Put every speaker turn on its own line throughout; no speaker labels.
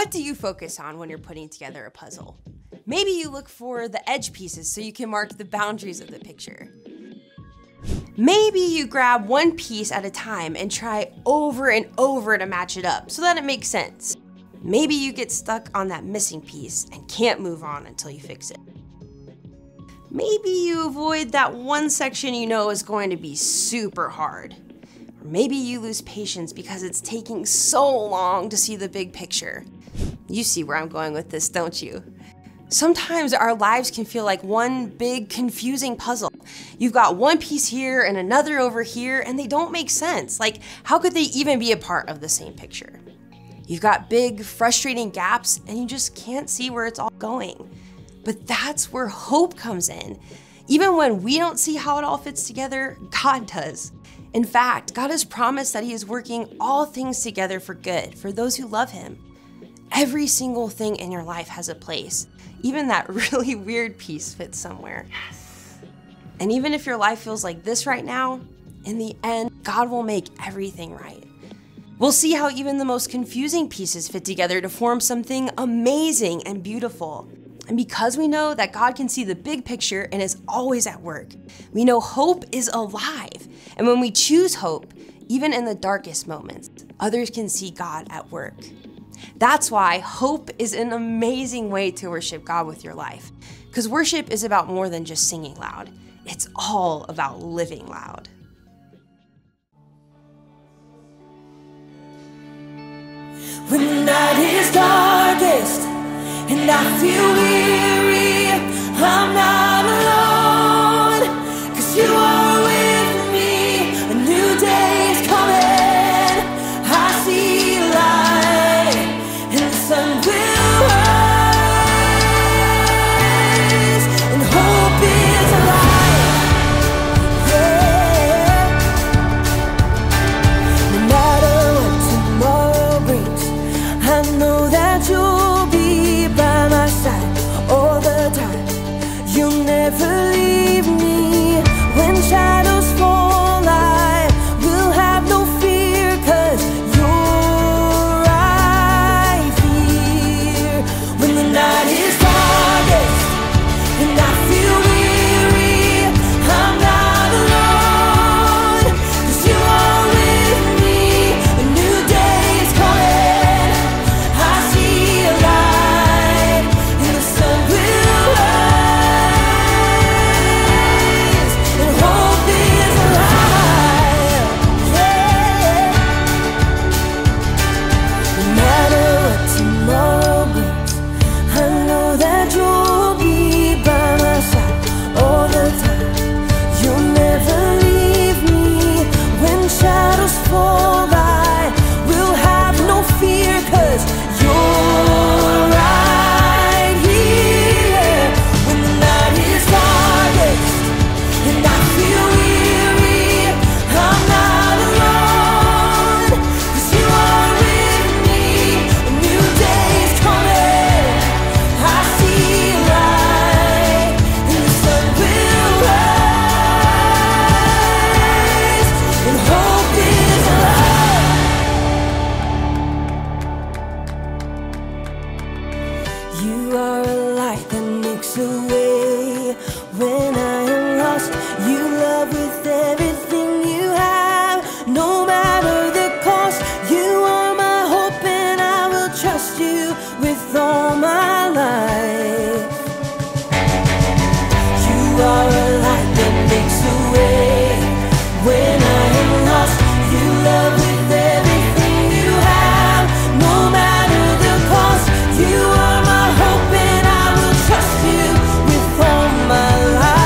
What do you focus on when you're putting together a puzzle? Maybe you look for the edge pieces so you can mark the boundaries of the picture. Maybe you grab one piece at a time and try over and over to match it up so that it makes sense. Maybe you get stuck on that missing piece and can't move on until you fix it. Maybe you avoid that one section you know is going to be super hard. Or maybe you lose patience because it's taking so long to see the big picture. You see where I'm going with this, don't you? Sometimes our lives can feel like one big confusing puzzle. You've got one piece here and another over here, and they don't make sense. Like, how could they even be a part of the same picture? You've got big, frustrating gaps, and you just can't see where it's all going. But that's where hope comes in. Even when we don't see how it all fits together, God does. In fact, God has promised that He is working all things together for good for those who love Him. Every single thing in your life has a place. Even that really weird piece fits somewhere. Yes. And even if your life feels like this right now, in the end, God will make everything right. We'll see how even the most confusing pieces fit together to form something amazing and beautiful. And because we know that God can see the big picture and is always at work, we know hope is alive. And when we choose hope, even in the darkest moments, others can see God at work. That's why hope is an amazing way to worship God with your life. Because worship is about more than just singing loud. It's all about living loud.
When the night is darkest and I feel weary, I'm not alone, 'cause you are with me. A new day is coming, I see light, and the sun will rise, and hope is alive, yeah. No matter what tomorrow brings, I know that you'll be by my side all the time. You'll never leave me. When shadows fall, I will have no fear, 'cause you're right here. When the night is darkest and I feel weary, I'm not alone, 'cause you are with me. A new day is coming, I see a light, and the sun will rise, and hope is alive, yeah. No matter what tomorrow brings, I know that you'll be by my side all the time. You'll never leave me. When shadows fall, I will have no fear, 'cause you're right here. When the night is darkest and I feel weary, I'm not alone, 'cause you are with me. A new day is coming, I see light, and the sun will rise, and hope is alive. You are a light that makes a way when I am lost. You love with everything you have, no matter the cost. You are my hope, and I will trust you with all my life. You are a light that makes a way when I am lost. You love with everything you have, no matter the cost. You are my hope, and I will trust you with all my life,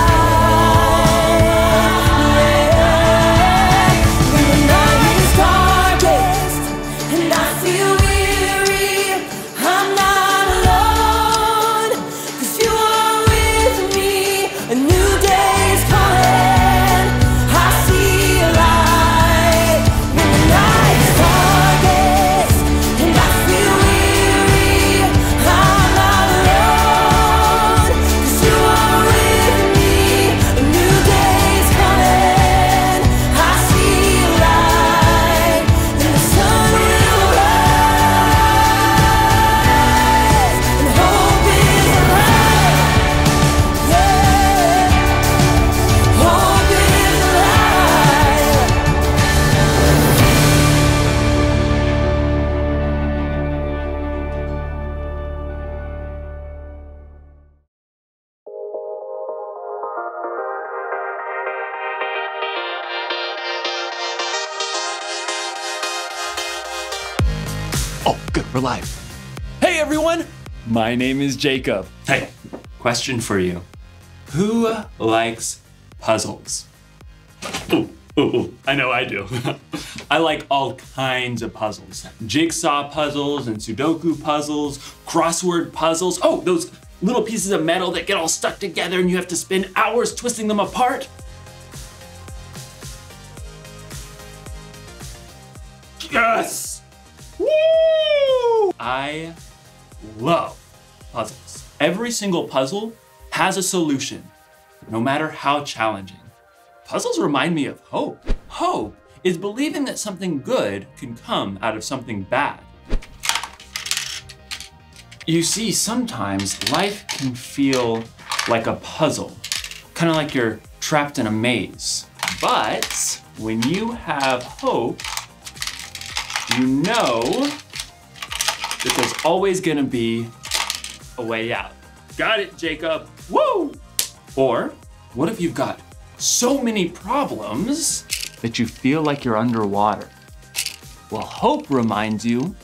yeah. When the night is darkest and I feel weary, I'm not alone, 'cause you are with me. A new day is coming,
Good, we're live. Hey everyone, my name is Jacob.
Hey, question for you. Who likes puzzles? Ooh, I know I do. I like all kinds of puzzles. Jigsaw puzzles and Sudoku puzzles, crossword puzzles. Oh, those little pieces of metal that get all stuck together and you have to spend hours twisting them apart. Yes! Woo! I love puzzles. Every single puzzle has a solution, no matter how challenging. Puzzles remind me of hope. Hope is believing that something good can come out of something bad. You see, sometimes life can feel like a puzzle, kind of like you're trapped in a maze. But when you have hope, you know that there's always gonna be a way out. Got it, Jacob. Woo! Or what if you've got so many problems that you feel like you're underwater? Well, hope reminds you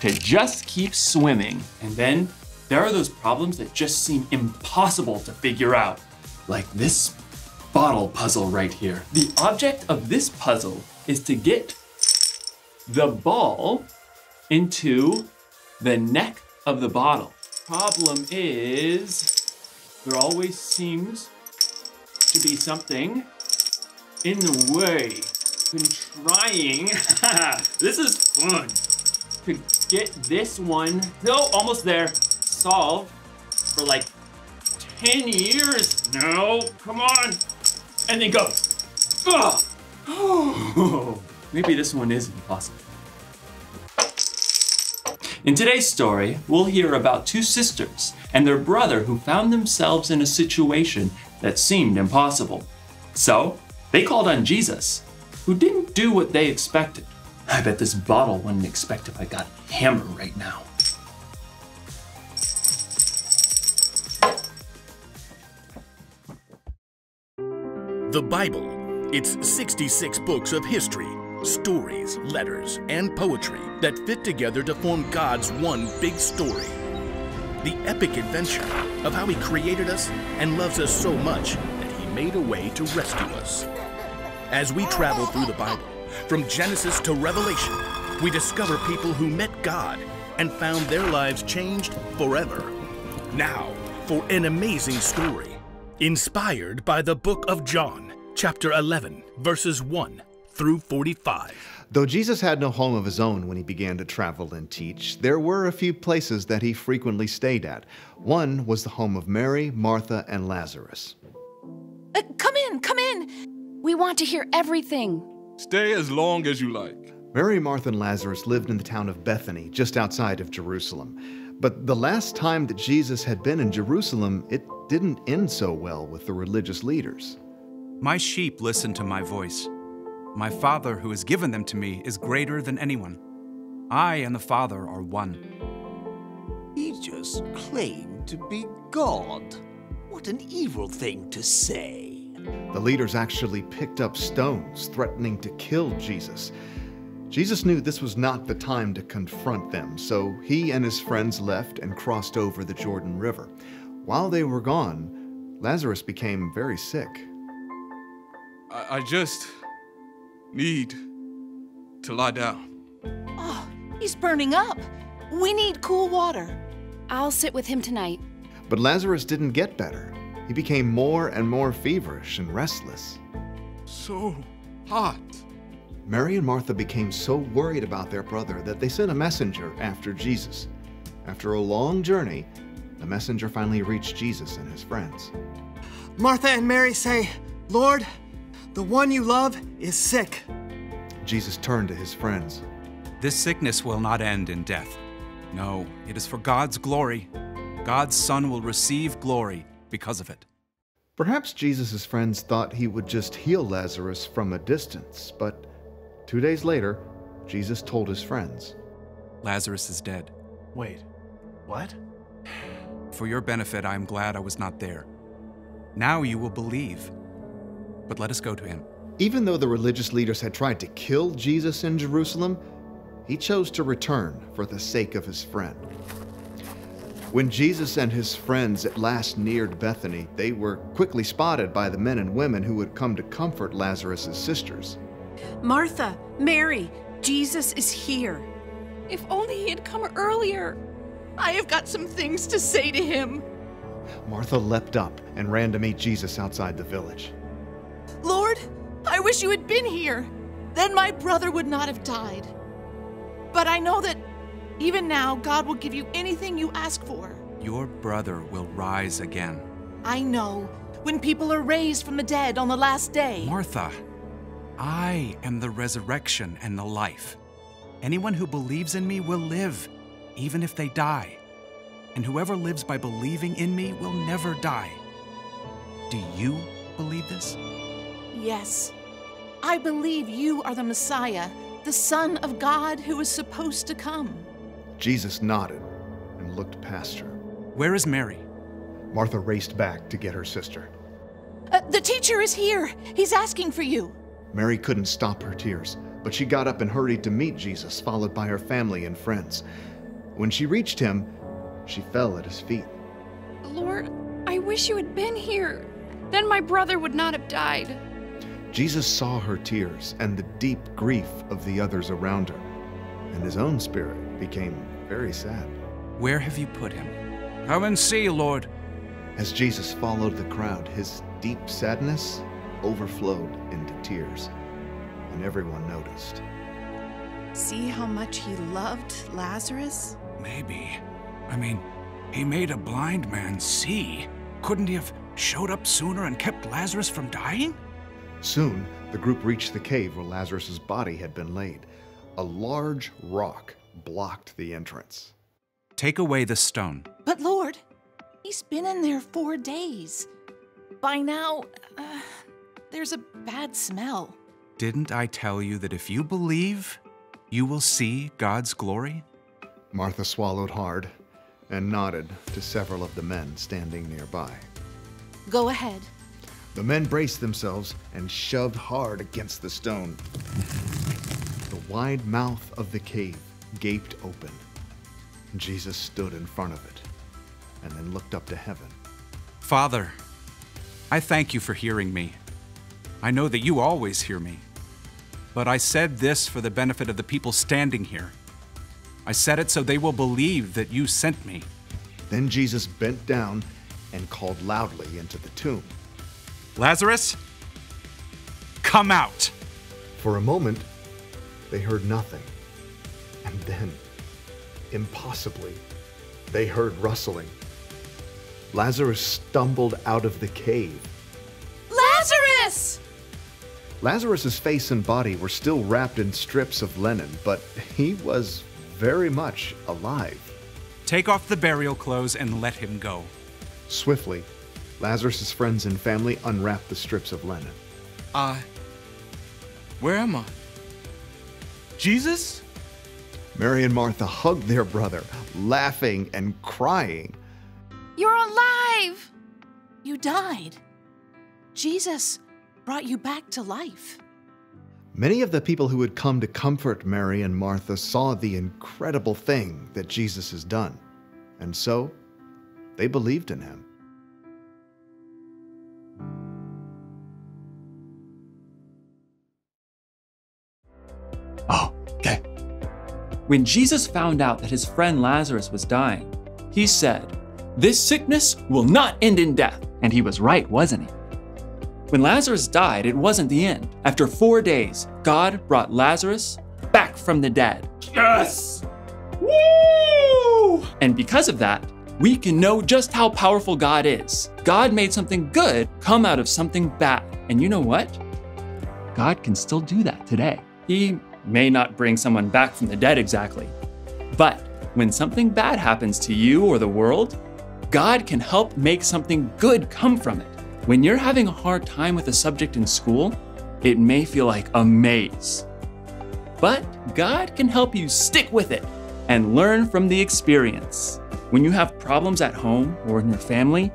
to just keep swimming. And then there are those problems that just seem impossible to figure out, like this bottle puzzle right here. The object of this puzzle is to get the ball into the neck of the bottle. Problem is, there always seems to be something in the way. Been trying, this is fun, to get this one, no, almost there, solved for like 10 years. No, come on, and then go. Oh, maybe this one is impossible. In today's story, we'll hear about two sisters and their brother who found themselves in a situation that seemed impossible. So, they called on Jesus, who didn't do what they expected. I bet this bottle wouldn't expect if I got a hammer right now.
The Bible. It's 66 books of history, stories, letters, and poetry that fit together to form God's one big story. The epic adventure of how He created us and loves us so much that He made a way to rescue us. As we travel through the Bible, from Genesis to Revelation, we discover people who met God and found their lives changed forever. Now, for an amazing story, inspired by the book of John, chapter 11, verses 1 through 45.
Though Jesus had no home of his own when he began to travel and teach, there were a few places that he frequently stayed at. One was the home of Mary, Martha, and Lazarus.
Come in. We want to hear everything.
Stay as long as you like.
Mary, Martha, and Lazarus lived in the town of Bethany, just outside of Jerusalem. But the last time that Jesus had been in Jerusalem, it didn't end so well with the religious leaders.
My sheep listen to my voice. My Father who has given them to me is greater than anyone. I and the Father are one.
He just claimed to be God. What an evil thing to say.
The leaders actually picked up stones, threatening to kill Jesus. Jesus knew this was not the time to confront them, so he and his friends left and crossed over the Jordan River. While they were gone, Lazarus became very sick.
I just need to lie down.
Oh, he's burning up. We need cool water.
I'll sit with him tonight.
But Lazarus didn't get better. He became more and more feverish and restless.
So hot.
Mary and Martha became so worried about their brother that they sent a messenger after Jesus. After a long journey, the messenger finally reached Jesus and his friends.
Martha and Mary say, "Lord, the one you love is sick."
Jesus turned to his friends.
This sickness will not end in death. No, it is for God's glory. God's Son will receive glory because of it.
Perhaps Jesus' friends thought he would just heal Lazarus from a distance, but 2 days later, Jesus told his friends,
Lazarus is dead.
Wait, what?
For your benefit, I am glad I was not there. Now you will believe. But let us go to him.
Even though the religious leaders had tried to kill Jesus in Jerusalem, he chose to return for the sake of his friend. When Jesus and his friends at last neared Bethany, they were quickly spotted by the men and women who had come to comfort Lazarus' sisters.
Martha, Mary, Jesus is here.
If only he had come earlier.
I have got some things to say to him.
Martha leapt up and ran to meet Jesus outside the village.
Lord, I wish you had been here. Then my brother would not have died. But I know that even now, God will give you anything you ask for.
Your brother will rise again.
I know, when people are raised from the dead on the last day.
Martha, I am the resurrection and the life. Anyone who believes in me will live, even if they die. And whoever lives by believing in me will never die. Do you believe this?
Yes. I believe you are the Messiah, the Son of God who is supposed to come.
Jesus nodded and looked past her.
Where is Mary?
Martha raced back to get her sister.
The teacher is here. He's asking for you.
Mary couldn't stop her tears, but she got up and hurried to meet Jesus, followed by her family and friends. When she reached him, she fell at his feet.
Lord, I wish you had been here. Then my brother would not have died.
Jesus saw her tears and the deep grief of the others around her, and his own spirit became very sad.
Where have you put him? Come and see, Lord.
As Jesus followed the crowd, his deep sadness overflowed into tears, and everyone noticed.
See how much he loved Lazarus?
Maybe. He made a blind man see. Couldn't he have showed up sooner and kept Lazarus from dying?
Soon, the group reached the cave where Lazarus' body had been laid. A large rock blocked the entrance.
Take away the stone.
But Lord, he's been in there 4 days. By now, there's a bad smell.
Didn't I tell you that if you believe, you will see God's glory?
Martha swallowed hard and nodded to several of the men standing nearby.
Go ahead.
The men braced themselves and shoved hard against the stone. The wide mouth of the cave gaped open. Jesus stood in front of it and then looked up to heaven.
Father, I thank you for hearing me. I know that you always hear me. But I said this for the benefit of the people standing here. I said it so they will believe that you sent me.
Then Jesus bent down and called loudly into the tomb.
Lazarus, come out!
For a moment, they heard nothing. And then, impossibly, they heard rustling. Lazarus stumbled out of the cave.
Lazarus!
Lazarus' face and body were still wrapped in strips of linen, but he was very much alive.
Take off the burial clothes and let him go.
Swiftly, Lazarus' friends and family unwrapped the strips of linen.
Where am I? Jesus?
Mary and Martha hugged their brother, laughing and crying.
You're alive!
You died. Jesus brought you back to life.
Many of the people who had come to comfort Mary and Martha saw the incredible thing that Jesus has done, and so they believed in him.
Oh, okay. When Jesus found out that his friend Lazarus was dying, he said, "This sickness will not end in death." And he was right, wasn't he? When Lazarus died, it wasn't the end. After 4 days, God brought Lazarus back from the dead. Yes! Woo! And because of that, we can know just how powerful God is. God made something good come out of something bad. And you know what? God can still do that today. He may not bring someone back from the dead exactly, but when something bad happens to you or the world, God can help make something good come from it. When you're having a hard time with a subject in school, it may feel like a maze. But God can help you stick with it and learn from the experience. When you have problems at home or in your family,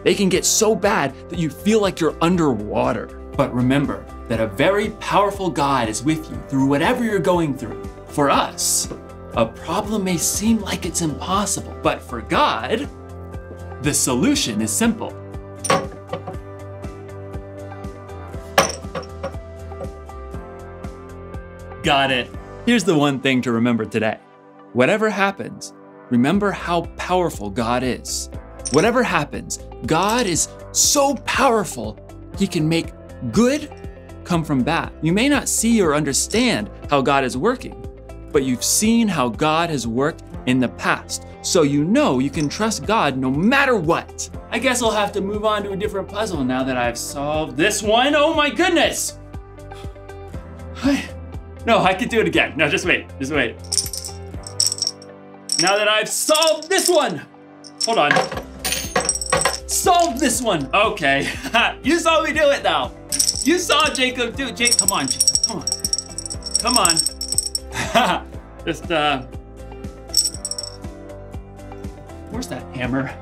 they can get so bad that you feel like you're underwater. But remember that a very powerful God is with you through whatever you're going through. For us, a problem may seem like it's impossible, but for God, the solution is simple. Got it. Here's the one thing to remember today. Whatever happens, remember how powerful God is. Whatever happens, God is so powerful, He can make good come from bad. You may not see or understand how God is working, but you've seen how God has worked in the past. So you know you can trust God no matter what. I guess I'll have to move on to a different puzzle now that I've solved this one. Oh my goodness! No, I can do it again. No, just wait, just wait. Now that I've solved this one. Hold on. Solved this one. Okay, you saw me do it now. You saw Jacob do it. Jake, come on, Jacob, come on. Come on. Just, where's that hammer?